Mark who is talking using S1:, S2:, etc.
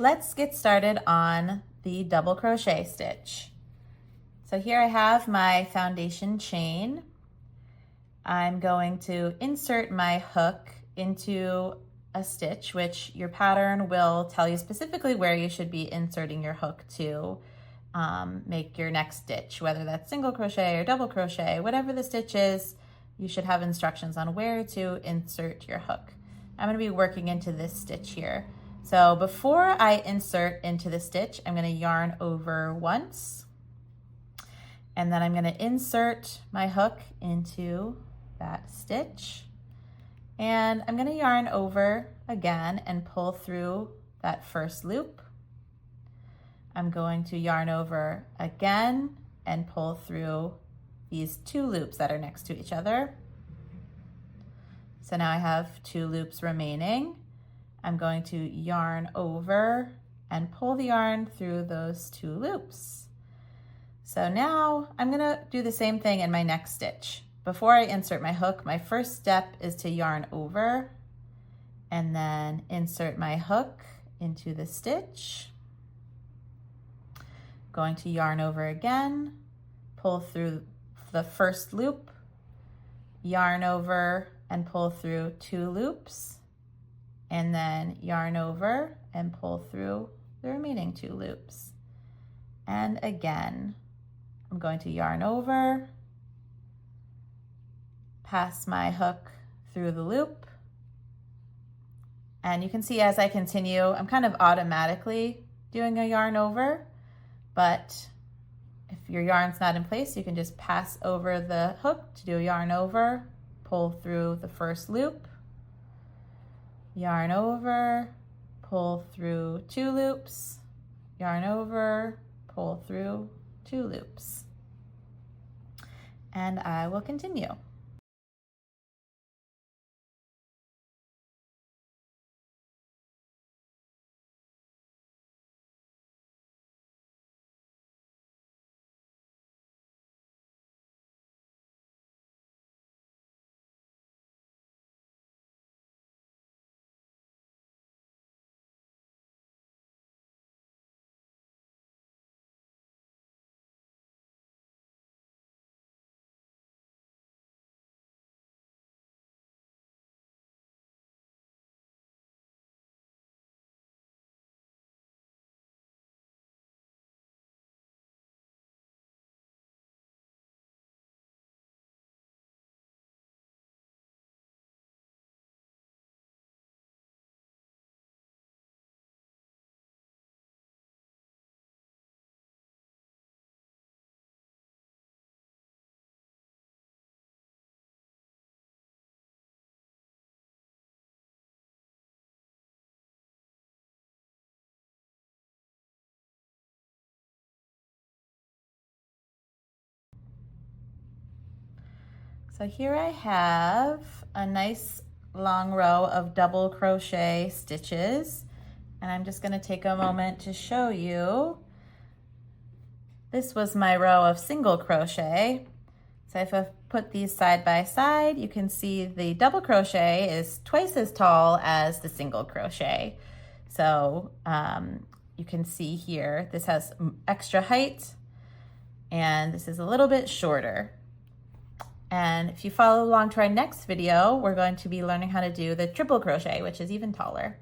S1: let's get started on the double crochet stitch. So here I have my foundation chain. I'm going to insert my hook into a stitch, which your pattern will tell you specifically where you should be inserting your hook to make your next stitch, whether that's single crochet or double crochet, whatever the stitch is, you should have instructions on where to insert your hook. I'm going to be working into this stitch here. So before I insert into the stitch, I'm going to yarn over once, and then I'm going to insert my hook into that stitch, and I'm going to yarn over again and pull through that first loop. I'm going to yarn over again and pull through these two loops that are next to each other. So now I have two loops remaining. I'm going to yarn over and pull the yarn through those two loops. So now I'm going to do the same thing in my next stitch. Before I insert my hook, my first step is to yarn over and then insert my hook into the stitch. Going to yarn over again, pull through the first loop, yarn over and pull through two loops, and then yarn over and pull through the remaining two loops. And again, I'm going to yarn over, pass my hook through the loop, and you can see as I continue, I'm kind of automatically doing a yarn over, but if your yarn's not in place, you can just pass over the hook to do a yarn over, pull through the first loop, yarn over, pull through two loops, yarn over, pull through two loops. And I will continue. So here I have a nice long row of double crochet stitches, and I'm just going to take a moment to show you. This was my row of single crochet. So if I put these side by side, you can see the double crochet is twice as tall as the single crochet. So you can see here, this has extra height, and this is a little bit shorter. And if you follow along to our next video, we're going to be learning how to do the triple crochet, which is even taller.